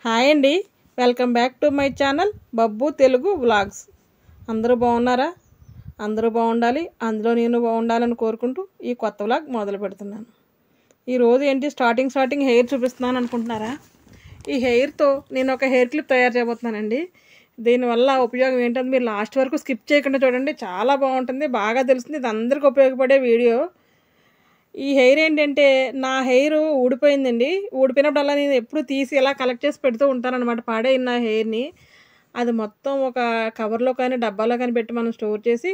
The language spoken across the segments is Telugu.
హాయ్ అండి, welcome back to my channel Babbu Telugu vlogs. అందరూ బాగున్నారా? అందరూ బాగుండాలి, అందులో నేను బాగుండాలని కోరుకుంటూ ఈ కొత్త వ్లాగ్ మొదలు పెడుతున్నాను. ఈరోజు ఏంటి స్టార్టింగ్ హెయిర్ చూపిస్తున్నాను అనుకుంటున్నారా? ఈ హెయిర్తో నేను ఒక హెయిర్ క్లిప్ తయారు చేయబోతున్నానండి. దీనివల్ల ఉపయోగం ఏంటంటే మీరు లాస్ట్ వరకు స్కిప్ చేయకుండా చూడండి, చాలా బాగుంటుంది, బాగా తెలుస్తుంది. ఇది అందరికీ ఉపయోగపడే వీడియో. ఈ హెయిర్ ఏంటంటే నా హెయిర్ ఊడిపోయిందండి. ఊడిపోయినప్పుడల్లా నేను ఎప్పుడు తీసి ఇలా కలెక్ట్ చేసి పెడుతూ ఉంటానన్నమాట పాడైన నా హెయిర్ని. అది మొత్తం ఒక కవర్లో కానీ డబ్బాలో కానీ పెట్టి మనం స్టోర్ చేసి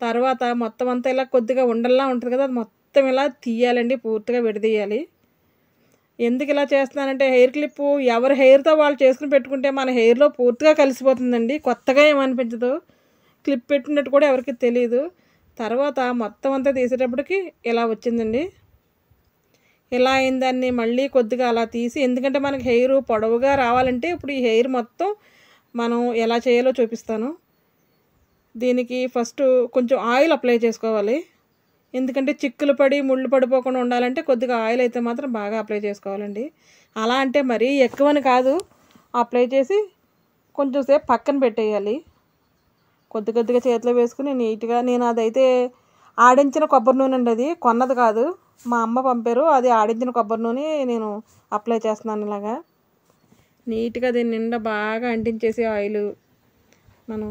తర్వాత మొత్తం అంతా ఇలా కొద్దిగా ఉండల్లా ఉంటుంది కదా, అది మొత్తం ఇలా తీయాలండి, పూర్తిగా విడదీయాలి. ఎందుకు ఇలా చేస్తున్నానంటే హెయిర్ క్లిప్ ఎవరి హెయిర్తో వాళ్ళు చేసుకుని పెట్టుకుంటే మన హెయిర్లో పూర్తిగా కలిసిపోతుందండి, కొత్తగా ఏమనిపించదు, క్లిప్ పెట్టినట్టు కూడా ఎవరికి తెలియదు. తర్వాత మొత్తం అంతా తీసేటప్పటికి ఇలా వచ్చిందండి. ఇలా అయిందాన్ని మళ్ళీ కొద్దిగా అలా తీసి, ఎందుకంటే మనకి హెయిర్ పొడవుగా రావాలంటే ఇప్పుడు ఈ హెయిర్ మొత్తం మనం ఎలా చేయాలో చూపిస్తాను. దీనికి ఫస్ట్ కొంచెం ఆయిల్ అప్లై చేసుకోవాలి, ఎందుకంటే చిక్కులు పడి ముళ్ళు పడిపోకుండా ఉండాలంటే కొద్దిగా ఆయిల్ అయితే మాత్రం బాగా అప్లై చేసుకోవాలండి. అలా అంటే మరీ ఎక్కువని కాదు, అప్లై చేసి కొంచెం సేపు పక్కన పెట్టేయాలి. కొద్దిగా చేతిలో వేసుకుని నీట్గా, నేను అదైతే ఆడించిన కొబ్బరి నూనె అండి, అది కొన్నది కాదు, మా అమ్మ పంపారు. అది ఆడించిన కొబ్బరి నూనె నేను అప్లై చేస్తున్నాను. ఇలాగా నీట్గా దీని నిండా బాగా అంటించేసి ఆయిల్ మనం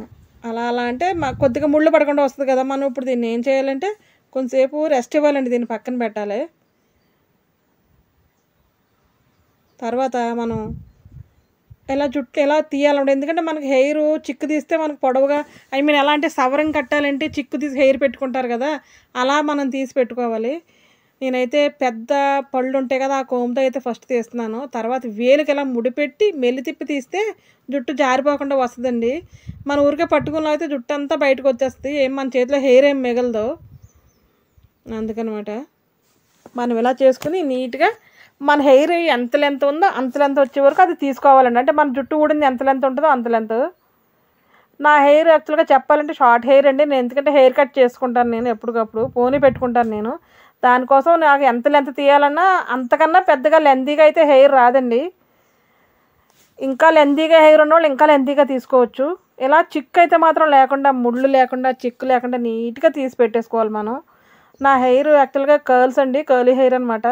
అలా అంటే కొద్దిగా ముళ్ళు పడకుండా వస్తుంది కదా. మనం ఇప్పుడు దీన్ని ఏం చేయాలంటే కొంచెంసేపు రెస్ట్ ఇవ్వాలండి, దీన్ని పక్కన పెట్టాలి. తర్వాత మనం ఎలా జుట్టు ఎలా తీయాలంటే, ఎందుకంటే మనకి హెయిర్ చిక్కు తీస్తే మనకు పొడవుగా, ఎలా అంటే సవరం కట్టాలంటే చిక్కు తీసి హెయిర్ పెట్టుకుంటారు కదా, అలా మనం తీసి పెట్టుకోవాలి. నేనైతే పెద్ద పళ్ళు ఉంటాయి కదా, ఆ కోమ్తో అయితే ఫస్ట్ తీస్తున్నాను. తర్వాత వేలుకి ఇలా ముడిపెట్టి మెల్లి తిప్పి తీస్తే జుట్టు జారిపోకుండా వస్తుందండి. మన ఊరికే పట్టుకున్న అయితే జుట్టు అంతా బయటకు వచ్చేస్తుంది, మన చేతిలో హెయిర్ ఏం మిగలదు. అందుకనమాట మనం ఇలా చేసుకుని నీట్గా మన హెయిర్ ఎంత లెంత్ ఉందో అంత లెంత్ వచ్చే వరకు అది తీసుకోవాలండి. అంటే మన జుట్టు ఊడింది ఎంత లెంత్ ఉంటుందో అంత లెంత్. నా హెయిర్ యాక్చువల్గా చెప్పాలంటే షార్ట్ హెయిర్ అండి. నేను ఎందుకంటే హెయిర్ కట్ చేసుకుంటాను, నేను ఎప్పటికప్పుడు పోనీ పెట్టుకుంటాను. నేను దానికోసం నాకు ఎంత లెంత్ తీయాలన్నా అంతకన్నా పెద్దగా లెంతీగా అయితే హెయిర్ రాదండి. ఇంకా లెంతీగా హెయిర్ ఉన్నవాళ్ళు ఇంకా లెంతీగా తీసుకోవచ్చు. ఇలా చిక్కు అయితే మాత్రం లేకుండా, ముళ్ళు లేకుండా, చిక్కు లేకుండా నీట్గా తీసి పెట్టేసుకోవాలి మనం. నా హెయిర్ యాక్చువల్గా కర్ల్స్ అండి, కర్లీ హెయిర్ అనమాట.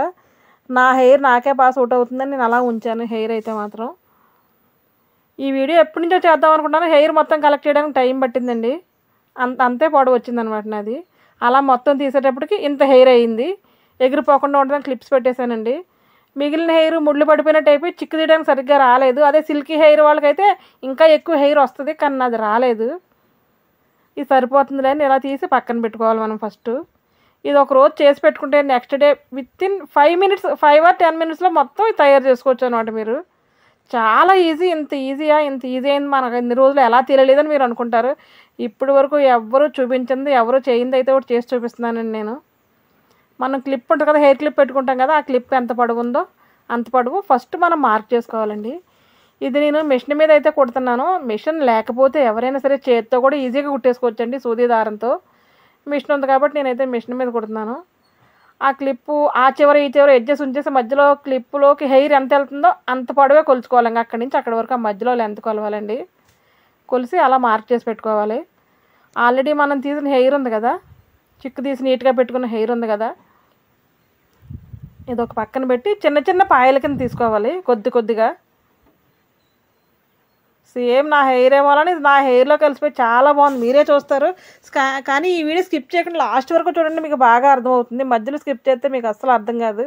నా హెయిర్ నాకే బాగా సూట్ అవుతుందని నేను అలా ఉంచాను హెయిర్ అయితే మాత్రం. ఈ వీడియో ఎప్పటి నుంచో చేద్దాం అనుకుంటాను, హెయిర్ మొత్తం కలెక్ట్ చేయడానికి టైం పట్టిందండి. అంతే పొడవు వచ్చిందనమాట నాది. అలా మొత్తం తీసేటప్పటికి ఇంత హెయిర్ అయ్యింది. ఎగిరిపోకుండా ఉండడానికి క్లిప్స్ పెట్టేశానండి. మిగిలిన హెయిర్ ముళ్ళు పడిపోయినట్టు అయిపోయి చిక్కు తీయడానికి సరిగ్గా రాలేదు. అదే సిల్కీ హెయిర్ వాళ్ళకైతే ఇంకా ఎక్కువ హెయిర్ వస్తుంది, కానీ అది రాలేదు. ఇది సరిపోతుందిలే అని ఇలా తీసి పక్కన పెట్టుకోవాలి మనం ఫస్ట్. ఇది ఒక రోజు చేసి పెట్టుకుంటే నెక్స్ట్ డే వితిన్ 5 or 10 minutesలో మొత్తం తయారు చేసుకోవచ్చు అనమాట. మీరు చాలా ఈజీ. ఇంత ఈజీ అయింది మనకు ఇన్ని రోజులు ఎలా తెలియలేదని మీరు అనుకుంటారు. ఇప్పటి వరకు ఎవరు చూపించింది, ఎవరు చేయింది అయితే ఒకటి చేసి చూపిస్తున్నానండి నేను. మనం క్లిప్ ఉంటుంది కదా, హెయిర్ క్లిప్ పెట్టుకుంటాం కదా, ఆ క్లిప్ ఎంత పొడవు ఉందో అంత పొడవు ఫస్ట్ మనం మార్క్ చేసుకోవాలండి. ఇది నేను మిషన్ మీద అయితే కుడుతున్నాను. మిషన్ లేకపోతే ఎవరైనా సరే చేతితో కూడా ఈజీగా కుట్టేసుకోవచ్చండి, సూది దారంతో. మిషన్ ఉంది కాబట్టి నేనైతే మిషన్ మీద కుడుతున్నాను. ఆ క్లిప్పు ఆ చివర ఈ చివర ఎడ్జెస్ ఉంచేసి మధ్యలో క్లిప్పులోకి హెయిర్ ఎంత వెళ్తుందో అంత పొడవే కొలుచుకోవాలి. ఇంకా అక్కడి నుంచి అక్కడి వరకు ఆ మధ్యలో లెంత్ కొలవాలండి. కొలిసి అలా మార్క్ చేసి పెట్టుకోవాలి. ఆల్రెడీ మనం తీసిన హెయిర్ ఉంది కదా, చిక్కు తీసి నీట్గా పెట్టుకున్న హెయిర్ ఉంది కదా, ఇది ఒక పక్కన పెట్టి చిన్న చిన్న పాయల కింద తీసుకోవాలి కొద్దిగా. సేమ్ నా హెయిర్ ఏమోలని నా హెయిర్లో కలిసిపోయి చాలా బాగుంది, మీరే చూస్తారు. కానీ ఈ వీడియో స్కిప్ చేయకుండా లాస్ట్ వరకు చూడండి, మీకు బాగా అర్థమవుతుంది. మధ్యలో స్కిప్ చేస్తే మీకు అస్సలు అర్థం కాదు.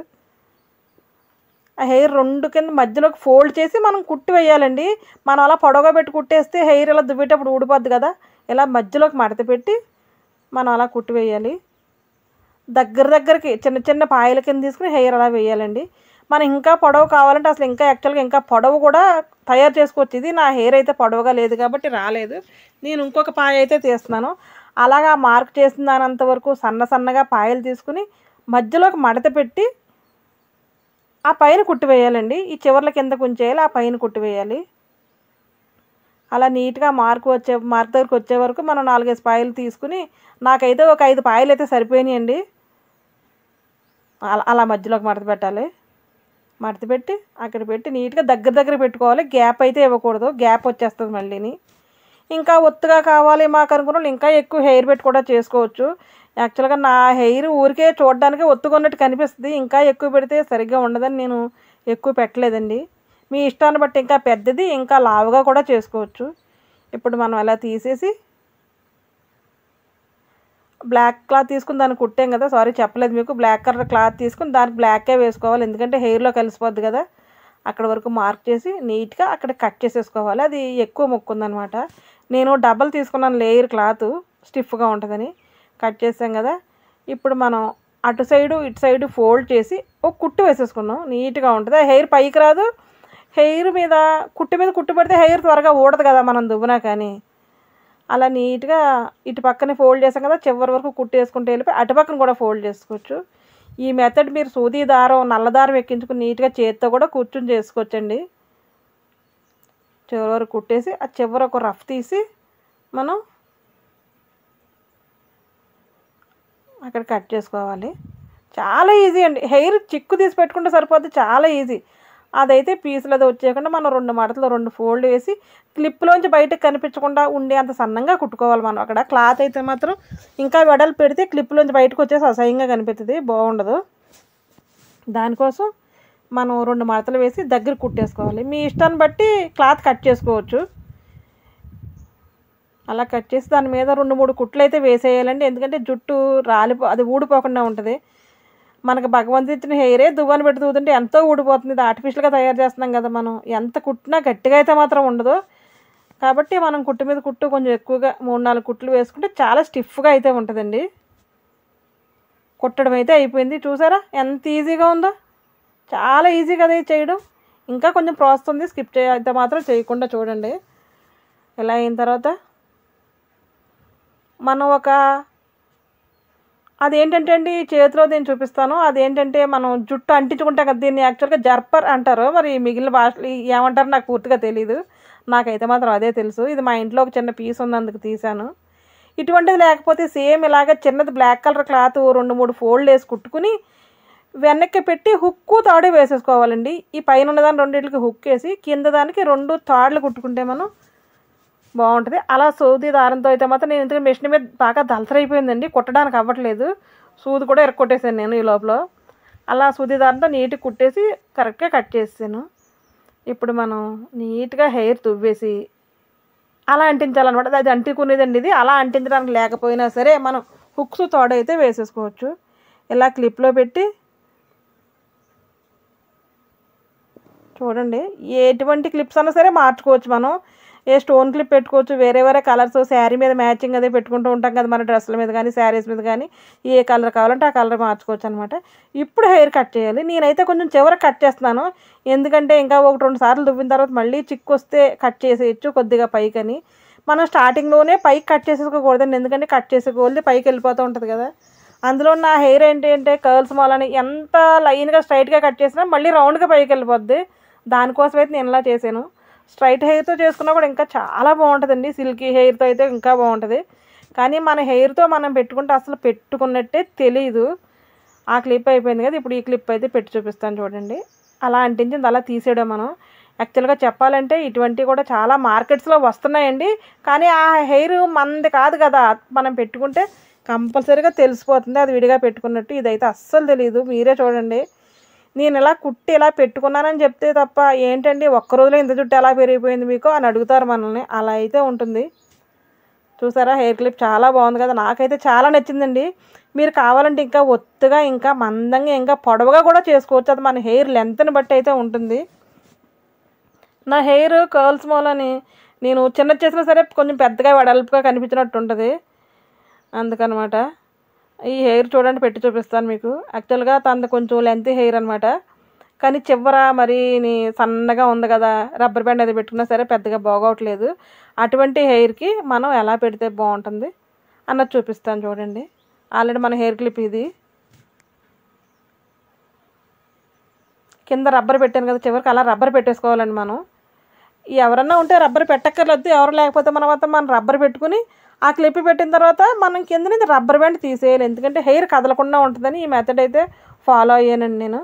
ఆ హెయిర్ రెండు కింద మధ్యలోకి ఫోల్డ్ చేసి మనం కుట్టి వేయాలండి. మనం అలా పొడవుగా పెట్టి కుట్టేస్తే హెయిర్ ఇలా దువ్వేటప్పుడు ఊడిపోద్ది కదా, ఇలా మధ్యలోకి మడత పెట్టి మనం అలా కుట్టి వేయాలి. దగ్గరికి చిన్న చిన్న పాయల కింద తీసుకుని హెయిర్ అలా వేయాలండి. మనం ఇంకా పొడవు కావాలంటే అసలు ఇంకా యాక్చువల్గా ఇంకా పొడవు కూడా తయారు చేసుకోవచ్చు. ఇది నా హెయిర్ అయితే పొడవుగా లేదు కాబట్టి రాలేదు, నేను ఇంకొక పాయ అయితే తీస్తున్నాను. అలాగా మార్క్ చేసిన దానంత వరకు సన్నగా పాయలు తీసుకుని మధ్యలోకి మడత పెట్టి ఆ పైన కుట్టి వేయాలండి. ఈ చివర్ల కిందకు ఉంచేయాలి, ఆ పైన కుట్టి వేయాలి. అలా నీట్గా మార్క్ దగ్గరికి వచ్చే వరకు మనం 4-5 పాయలు తీసుకుని, నాకైతే ఒక 5 పాయలు అయితే సరిపోయినాయండి. అలా మధ్యలోకి మడత పెట్టాలి. మడత పెట్టి అక్కడ పెట్టి నీట్గా దగ్గర పెట్టుకోవాలి. గ్యాప్ అయితే ఇవ్వకూడదు, గ్యాప్ వచ్చేస్తుంది మళ్ళీని. ఇంకా ఒత్తుగా కావాలి మాకు అనుకున్న వాళ్ళు ఇంకా ఎక్కువ హెయిర్ పెట్టి కూడా చేసుకోవచ్చు. యాక్చువల్గా నా హెయిర్ ఊరికే చూడడానికి ఒత్తుగా ఉన్నట్టు కనిపిస్తుంది, ఇంకా ఎక్కువ పెడితే సరిగ్గా ఉండదని నేను ఎక్కువ పెట్టలేదండి. మీ ఇష్టాన్ని బట్టి ఇంకా పెద్దది ఇంకా లావుగా కూడా చేసుకోవచ్చు. ఇప్పుడు మనం అలా తీసేసి బ్లాక్ క్లాత్ తీసుకుని దాన్ని కుట్టాం కదా, సారీ చెప్పలేదు మీకు, బ్లాక్ కలర్ క్లాత్ తీసుకుని దానికి బ్లాకే వేసుకోవాలి, ఎందుకంటే హెయిర్లో కలిసిపోద్ది కదా. అక్కడ వరకు మార్క్ చేసి నీట్గా అక్కడ కట్ చేసేసుకోవాలి. అది ఎక్కువ మొక్కుందనమాట. నేను డబల్ తీసుకున్నాను లేయర్ క్లాత్, స్టిఫ్గా ఉంటుందని. కట్ చేసాం కదా, ఇప్పుడు మనం అటు సైడు ఇటు సైడు ఫోల్డ్ చేసి ఒక కుట్టు వేసేసుకున్నాం. నీట్గా ఉంటుంది. హెయిర్ పైకి రాదు. హెయిర్ మీద కుట్టు పెడితే హెయిర్ త్వరగా ఊడదు కదా మనం దువ్వునా కానీ. అలా నీట్గా ఇటు పక్కనే ఫోల్డ్ చేసాం కదా, చివరి వరకు కుట్టు వేసుకుంటూ వెళ్ళిపోయి అటు పక్కన కూడా ఫోల్డ్ చేసుకోవచ్చు. ఈ మెథడ్ మీరు సూది దారం నల్ల దారం ఎక్కించుకుని నీట్గా చేతితో కూడా కూర్చుని చేసుకోవచ్చండి. చివరి వరకు కుట్టేసి ఆ చివరి ఒక రఫ్ తీసి మనం అక్కడ కట్ చేసుకోవాలి. చాలా ఈజీ అండి. హెయిర్ చిక్కు తీసి పెట్టుకుంటే సరిపోద్ది, చాలా ఈజీ. అదైతే పీసులు అది వచ్చేయకుండా మనం 2 మడతలు 2 ఫోల్డ్ వేసి క్లిప్లోంచి బయటకు కనిపించకుండా ఉండే అంత సన్నంగా కుట్టుకోవాలి మనం. అక్కడ క్లాత్ అయితే మాత్రం ఇంకా వెడల్పు పెడితే క్లిప్లోంచి బయటకు వచ్చేసి అసహ్యంగా కనిపిస్తుంది, బాగుండదు. దానికోసం మనం 2 మడతలు వేసి దగ్గర కుట్టేసుకోవాలి. మీ ఇష్టాన్ని బట్టి క్లాత్ కట్ చేసుకోవచ్చు. అలా కట్ చేసి దాని మీద 2-3 కుట్లు అయితే వేసేయాలండి, ఎందుకంటే జుట్టు అది ఊడిపోకుండా ఉంటుంది. మనకు భగవంతుడు ఇచ్చిన హెయిరే దువ్వని పెట్టి తూతుంటే ఎంతో ఊడిపోతుంది. ఇది ఆర్టిఫిషియల్గా తయారు చేస్తున్నాం కదా మనం. ఎంత కుట్టినా గట్టిగా అయితే మాత్రం ఉండదు. కాబట్టి మనం కుట్టు మీద కుట్టు కొంచెం ఎక్కువగా 3-4 కుట్లు వేసుకుంటే చాలా స్టిఫ్గా అయితే ఉంటుందండి. కుట్టడం అయితే అయిపోయింది. చూసారా ఎంత ఈజీగా ఉందో, చాలా ఈజీ కదా ఇది చేయడం. ఇంకా కొంచెం ప్రాసెస్ ఉంది, స్కిప్ అయితే మాత్రం చేయకుండా చూడండి. ఇలా అయిన తర్వాత మనం అదేంటంటే అండి చేతిలో దీన్ని చూపిస్తాను. అదేంటంటే మనం జుట్టు అంటించుకుంటాం కదా, దీన్ని యాక్చువల్గా జర్పర్ అంటారు. మరి మిగిలిన భాషలు ఏమంటారు నాకు పూర్తిగా తెలీదు. నాకైతే మాత్రం అదే తెలుసు. ఇది మా ఇంట్లో ఒక చిన్న పీస్ ఉంది, అందుకు తీశాను. ఇటువంటిది లేకపోతే సేమ్ ఇలాగ చిన్నది బ్లాక్ కలర్ క్లాత్ 2-3 ఫోల్డ్ వేసి కుట్టుకుని వెనక్కి పెట్టి హుక్కు తాడు వేసేసుకోవాలండి. ఈ పైన ఉన్నదాన్ని రెండింటికి హుక్ వేసి కింద దానికి 2 తాడులు కుట్టుకుంటే మనం బాగుంటుంది. అలా సూది దారంతో అయితే మాత్రం నేను ఎందుకంటే మెషిన్ మీద బాగా దళసరైపోయిందండి, కుట్టడానికి అవ్వట్లేదు. సూది కూడా ఎరక్కొట్టేసాను నేను ఈ లోపల. అలా సూది దారంతో నీట్గా కుట్టేసి కరెక్ట్గా కట్ చేసాను. ఇప్పుడు మనం నీట్గా హెయిర్ తువ్వేసి అలా అంటించాలన్నమాట. అది అంటుకునేదండి ఇది. అలా అంటించడానికి లేకపోయినా సరే మనం హుక్స్ తోడైతే వేసేసుకోవచ్చు. ఇలా క్లిప్లో పెట్టి చూడండి, ఎటువంటి క్లిప్స్ అన్నా సరే మార్చుకోవచ్చు మనం. ఏ స్టోన్ క్లిప్ పెట్టుకోవచ్చు, వేరే కలర్స్ శారీ మీద మ్యాచింగ్ అదే పెట్టుకుంటూ ఉంటాం కదా మన డ్రెస్సుల మీద కానీ శారీస్ మీద కానీ. ఏ కలర్ కావాలంటే ఆ కలర్ మార్చుకోవచ్చు అనమాట. ఇప్పుడు హెయిర్ కట్ చేయాలి. నేనైతే కొంచెం చివర కట్ చేస్తున్నాను, ఎందుకంటే ఇంకా 1-2 సార్లు దువ్విన తర్వాత మళ్ళీ చిక్కు వస్తే కట్ చేసేయచ్చు కొద్దిగా పైకని. మనం స్టార్టింగ్లోనే పైకి కట్ చేసేసుకోకూడదండి, ఎందుకంటే కట్ చేసేకోవాలి పైకి వెళ్ళిపోతూ ఉంటుంది కదా. అందులో నా హెయిర్ ఏంటంటే కర్ల్స్ మూలని ఎంత లైన్గా స్ట్రైట్గా కట్ చేసినా మళ్ళీ రౌండ్గా పైకి వెళ్ళిపోద్ది. దానికోసం అయితే నేను ఇలా చేశాను. స్ట్రైట్ హెయిర్తో చేసుకున్నా కూడా ఇంకా చాలా బాగుంటుందండి, సిల్కీ హెయిర్తో అయితే ఇంకా బాగుంటుంది. కానీ మన హెయిర్తో మనం పెట్టుకుంటే అసలు పెట్టుకున్నట్టే తెలీదు. ఆ క్లిప్ అయిపోయింది కదా, ఇప్పుడు ఈ క్లిప్ అయితే పెట్టి చూపిస్తాను చూడండి. అలా అంటించింది అలా తీసేయడం. మనం యాక్చువల్గా చెప్పాలంటే ఇటువంటివి కూడా చాలా మార్కెట్స్లో వస్తున్నాయండి, కానీ ఆ హెయిర్ మనది కాదు కదా, మనం పెట్టుకుంటే కంపల్సరీగా తెలిసిపోతుంది అది విడిగా పెట్టుకున్నట్టు. ఇదైతే అస్సలు తెలియదు, మీరే చూడండి. నేను ఇలా కుట్టి ఇలా పెట్టుకున్నానని చెప్తే తప్ప ఏంటండి ఒక్కరోజులో ఇంత జుట్టు ఎలా పెరిగిపోయింది మీకు అని అడుగుతారు మనల్ని. అలా అయితే ఉంటుంది. చూసారా హెయిర్ క్లిప్ చాలా బాగుంది కదా, నాకైతే చాలా నచ్చిందండి. మీరు కావాలంటే ఇంకా ఒత్తుగా ఇంకా మందంగా ఇంకా పొడవుగా కూడా చేసుకోవచ్చు, అది మన హెయిర్ లెంత్ని బట్టి అయితే ఉంటుంది. నా హెయిర్ కర్ల్స్ మూలని నేను చిన్నది చేసినా సరే కొంచెం పెద్దగా వెడల్పుగా కనిపించినట్టు ఉంటుంది, అందుకనమాట. ఈ హెయిర్ చూడండి పెట్టి చూపిస్తాను మీకు. యాక్చువల్గా తనది కొంచెం లెంత్ హెయిర్ అనమాట, కానీ చివర మరీ సన్నగా ఉంది కదా, రబ్బర్ బ్యాండ్ అది పెట్టుకున్నా సరే పెద్దగా బాగోట్లేదు. అటువంటి హెయిర్కి మనం ఎలా పెడితే బాగుంటుంది అన్నది చూపిస్తాను చూడండి. ఆల్రెడీ మన హెయిర్ క్లిప్ ఇది. కింద రబ్బర్ పెట్టాను కదా, చివరికి అలా రబ్బర్ పెట్టేసుకోవాలండి మనం. ఎవరన్నా ఉంటే రబ్బర్ పెట్టక్కర్లేదు, ఎవరు లేకపోతే మనం రబ్బర్ పెట్టుకుని ఆ క్లిప్ పెట్టిన తర్వాత మనం కింద నుంచి రబ్బర్ బ్యాండ్ తీసేయాలి, ఎందుకంటే హెయిర్ కదలకుండా ఉంటుందని ఈ మెథడ్ అయితే ఫాలో అయ్యానండి నేను.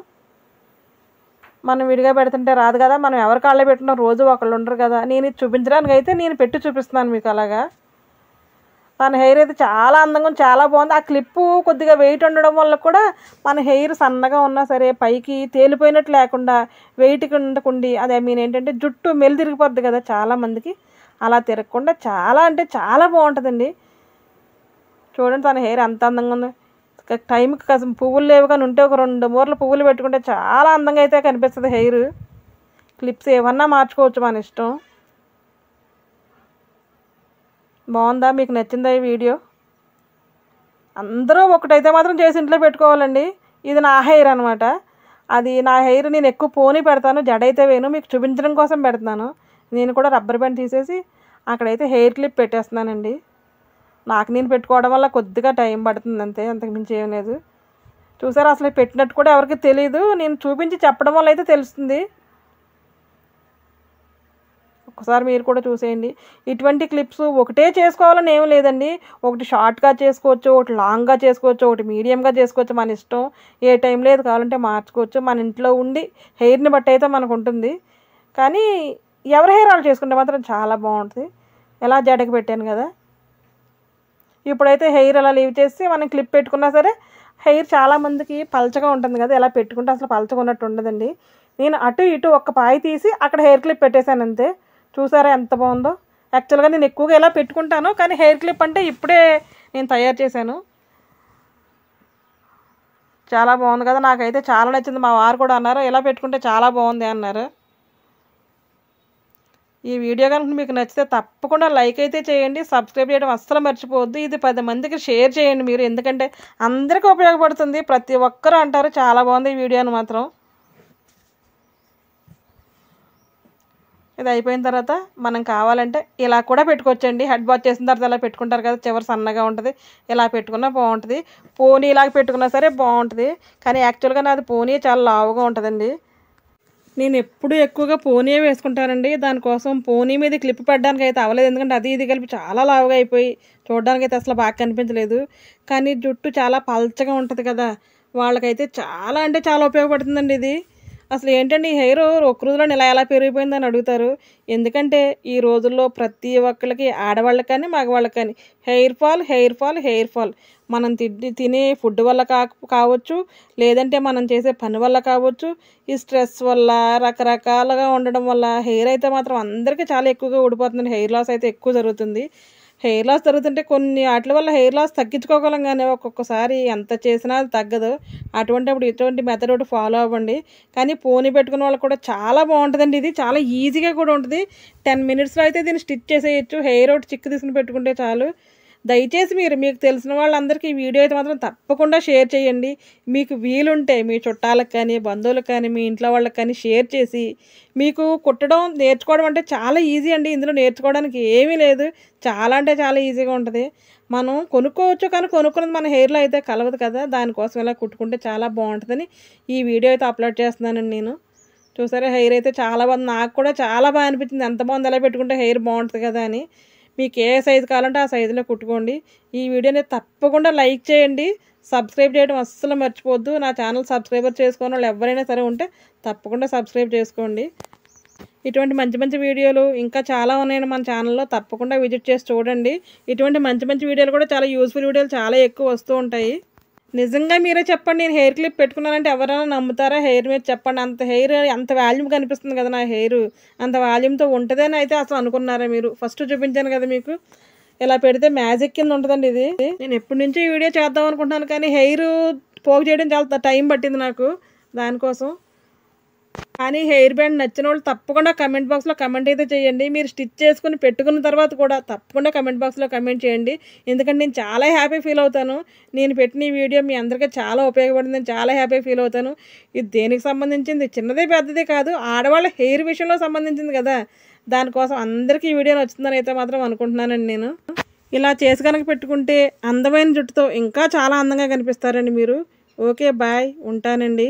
మనం విడిగా పెడుతుంటే రాదు కదా, మనం ఎవరి కాళ్ళే పెట్టుకున్నాం, రోజు ఒకళ్ళు ఉండరు కదా. నేను ఇది చూపించడానికి అయితే నేను పెట్టి చూపిస్తున్నాను మీకు. అలాగా తన హెయిర్ అయితే చాలా అందంగా ఉంది, చాలా బాగుంది. ఆ క్లిప్పు కొద్దిగా వెయిట్ ఉండడం వల్ల కూడా మన హెయిర్ సన్నగా ఉన్నా సరే పైకి తేలిపోయినట్టు లేకుండా వెయిట్కి ఉండకుండి, అదే మీన్ ఏంటంటే జుట్టు మెలి తిరిగిపోద్ది కదా చాలామందికి, అలా తిరగకుండా చాలా అంటే చాలా బాగుంటుందండి. చూడండి తన హెయిర్ అంత అందంగా ఉంది. టైంకి కాస్త పువ్వులు లేవు కానీ ఉంటే ఒక 2 మూరలు పువ్వులు పెట్టుకుంటే చాలా అందంగా అయితే కనిపిస్తుంది హెయిర్. క్లిప్స్ ఏమన్నా మార్చుకోవచ్చు మన ఇష్టం. బాగుందా? మీకు నచ్చిందా ఈ వీడియో? అందరూ ఒకటైతే మాత్రం చేసి ఇంట్లో పెట్టుకోవాలండి. ఇది నా హెయిర్ అనమాట. అది నా హెయిర్ నేను ఎక్కువ పోనీ పెడతాను, జడైతే వేను, మీకు చూపించడం కోసం పెడుతున్నాను. నేను కూడా రబ్బర్ బ్యాండ్ తీసేసి అక్కడైతే హెయిర్ క్లిప్ పెట్టేస్తున్నానండి. నాకు నేను పెట్టుకోవడం వల్ల కొద్దిగా టైం పడుతుంది అంతే, అంతకుమించి ఏం లేదు. చూసారా, అసలు పెట్టినట్టు కూడా ఎవరికి తెలియదు, నేను చూపించి చెప్పడం వల్ల అయితే తెలుస్తుంది. ఒకసారి మీరు కూడా చూసేయండి. ఇటువంటి క్లిప్స్ ఒకటే చేసుకోవాలని ఏం లేదండి. ఒకటి షార్ట్గా చేసుకోవచ్చు, ఒకటి లాంగ్గా చేసుకోవచ్చు, ఒకటి మీడియంగా చేసుకోవచ్చు, మన ఇష్టం. ఏ టైంలో ఏది కావాలంటే మార్చుకోవచ్చు. మన ఇంట్లో ఉండి హెయిర్ని బట్టి అయితే మనకు ఉంటుంది. కానీ ఎవరి హెయిర్ వాళ్ళు చేసుకుంటే మాత్రం చాలా బాగుంటుంది. ఎలా జడకి పెట్టాను కదా. ఇప్పుడైతే హెయిర్ అలా లీవ్ చేసి మనం క్లిప్ పెట్టుకున్నా సరే హెయిర్ చాలామందికి పలచగా ఉంటుంది కదా, ఎలా పెట్టుకుంటే అసలు పలచగా ఉన్నట్టు ఉండదండి. నేను అటు ఇటు ఒక్క పాయి తీసి అక్కడ హెయిర్ క్లిప్ పెట్టేశాను అంతే. చూసారా ఎంత బాగుందో. యాక్చువల్గా నేను ఎక్కువగా ఎలా పెట్టుకుంటాను, కానీ హెయిర్ క్లిప్ అంటే ఇప్పుడే నేను తయారు చేశాను. చాలా బాగుంది కదా, నాకైతే చాలా నచ్చింది. మా వారు కూడా అన్నారు ఎలా పెట్టుకుంటే చాలా బాగుంది అన్నారు. ఈ వీడియో కనుక మీకు నచ్చితే తప్పకుండా లైక్ అయితే చేయండి, సబ్స్క్రైబ్ చేయడం అస్సలు మర్చిపోవద్దు. ఇది 10 మందికి షేర్ చేయండి మీరు, ఎందుకంటే అందరికీ ఉపయోగపడుతుంది. ప్రతి ఒక్కరూ అంటారు చాలా బాగుంది ఈ వీడియో అని మాత్రం. ఇది అయిపోయిన తర్వాత మనం కావాలంటే ఇలా కూడా పెట్టుకోవచ్చండి. హెడ్ బాత్ చేసిన తర్వాత ఇలా పెట్టుకుంటారు కదా, చివరి సన్నగా ఉంటుంది, ఇలా పెట్టుకున్నా బాగుంటుంది. పోనీ ఇలాగ పెట్టుకున్నా సరే బాగుంటుంది. కానీ యాక్చువల్గా నాది పోనీ చాలా లావుగా ఉంటుందండి. నేను ఎప్పుడు ఎక్కువగా పోనీయే వేసుకుంటానండి. దానికోసం పోనీ మీద క్లిప్ పెట్టడానికి అయితే అవ్వలేదు, ఎందుకంటే అది ఇది కలిపి చాలా లావుగా అయిపోయి చూడడానికి అయితే అసలు బాగా కనిపించలేదు. కానీ జుట్టు చాలా పల్చగా ఉంటుంది కదా, వాళ్ళకైతే చాలా అంటే చాలా ఉపయోగపడుతుందండి ఇది. అసలు ఏంటంటే ఈ హెయిర్ ఒక రోజులో ఎలా పెరిగిపోయిందని అడుగుతారు. ఎందుకంటే ఈ రోజుల్లో ప్రతి ఒక్కరికి, ఆడవాళ్ళకి కానీ మగవాళ్ళకి కానీ హెయిర్ ఫాల్ మనం తినే ఫుడ్ వల్ల కావచ్చు, లేదంటే మనం చేసే పని వల్ల కావచ్చు, ఈ స్ట్రెస్ వల్ల రకరకాలుగా ఉండడం వల్ల హెయిర్ అయితే మాత్రం అందరికీ చాలా ఎక్కువగా ఊడిపోతుంది. హెయిర్ లాస్ అయితే ఎక్కువ జరుగుతుంది. హెయిర్ లాస్ జరుగుతుంటే కొన్ని వాటి వల్ల హెయిర్ లాస్ తగ్గించుకోగలం, కానీ ఒక్కొక్కసారి ఎంత చేసినా అది తగ్గదు. అటువంటిప్పుడు ఇటువంటి మెథడ్ ఒకటి ఫాలో అవ్వండి. కానీ పోనీ పెట్టుకున్న వాళ్ళకి కూడా చాలా బాగుంటుందండి. ఇది చాలా ఈజీగా కూడా ఉంటుంది. 10 మినిట్స్లో అయితే దీన్ని స్టిచ్ చేసేయచ్చు. హెయిర్ ఒకటి చిక్కు తీసుకుని పెట్టుకుంటే చాలు. దయచేసి మీకు తెలిసిన వాళ్ళందరికీ ఈ వీడియో అయితే మాత్రం తప్పకుండా షేర్ చేయండి. మీకు వీలుంటే మీ చుట్టాలకు కానీ, బంధువులకు కానీ, మీ ఇంట్లో వాళ్ళకి కానీ షేర్ చేసి, మీకు కుట్టడం నేర్చుకోవడం అంటే చాలా ఈజీ అండి. ఇందులో నేర్చుకోవడానికి ఏమీ లేదు, చాలా అంటే చాలా ఈజీగా ఉంటుంది. మనం కొనుక్కోవచ్చు, కానీ కొనుక్కున్నది మన హెయిర్లో అయితే కలవదు కదా, దానికోసం ఇలా కుట్టుకుంటే చాలా బాగుంటుందని ఈ వీడియో అయితే అప్లోడ్ చేస్తున్నానండి నేను. చూసారా, హెయిర్ అయితే చాలా బాగుంది. నాకు కూడా చాలా బాగా అనిపించింది, ఎంత బాగుంది ఎలా పెట్టుకుంటే హెయిర్ బాగుంటుంది కదా అని. మీకు ఏ సైజు కావాలంటే ఆ సైజులో కుట్టుకోండి. ఈ వీడియోని తప్పకుండా లైక్ చేయండి, సబ్స్క్రైబ్ చేయడం అస్సలు మర్చిపోవద్దు. నా ఛానల్ సబ్స్క్రైబర్ చేసుకున్న వాళ్ళు ఎవరైనా సరే ఉంటే తప్పకుండా సబ్స్క్రైబ్ చేసుకోండి. ఇటువంటి మంచి మంచి వీడియోలు ఇంకా చాలా ఉన్నాయండి మన ఛానల్లో, తప్పకుండా విజిట్ చేసి చూడండి. ఇటువంటి మంచి మంచి వీడియోలు కూడా చాలా యూస్ఫుల్ వీడియోలు చాలా ఎక్కువ వస్తూ ఉంటాయి. నిజంగా మీరే చెప్పండి, నేను హెయిర్ క్లిప్ పెట్టుకున్నానంటే ఎవరైనా నమ్ముతారా? హెయిర్ మీద చెప్పండి. అంత హెయిర్ అంత వాల్యూమ్ కనిపిస్తుంది కదా నా హెయిర్, అంత వాల్యూమ్తో ఉంటుందని అయితే అసలు అనుకున్నారా మీరు? ఫస్ట్ చూపించాను కదా మీకు, ఇలా పెడితే మ్యాజిక్ కింద ఉంటుందండి ఇది. నేను ఎప్పటి నుంచో ఈ వీడియో చేద్దాం అనుకుంటున్నాను, కానీ హెయిర్ పోగు చేయడం చాలా టైం పట్టింది నాకు దానికోసం. కానీ హెయిర్ బ్యాండ్ నచ్చిన వాళ్ళు తప్పకుండా కమెంట్ బాక్స్లో కమెంట్ అయితే చేయండి. మీరు స్టిచ్ చేసుకుని పెట్టుకున్న తర్వాత కూడా తప్పకుండా కమెంట్ బాక్స్లో కమెంట్ చేయండి, ఎందుకంటే నేను చాలా హ్యాపీ ఫీల్ అవుతాను. నేను పెట్టిన ఈ వీడియో మీ అందరికీ చాలా ఉపయోగపడింది, నేను చాలా హ్యాపీ ఫీల్ అవుతాను. ఇది దేనికి సంబంధించింది, చిన్నదే పెద్దదే కాదు, ఆడవాళ్ళ హెయిర్ విషయంలో సంబంధించింది కదా, దానికోసం అందరికీ ఈ వీడియో నచ్చుతుందని అయితే మాత్రం అనుకుంటున్నానండి నేను. ఇలా చేసి కనుక పెట్టుకుంటే అందమైన జుట్టుతో ఇంకా చాలా అందంగా కనిపిస్తారండి మీరు. ఓకే బాయ్, ఉంటానండి.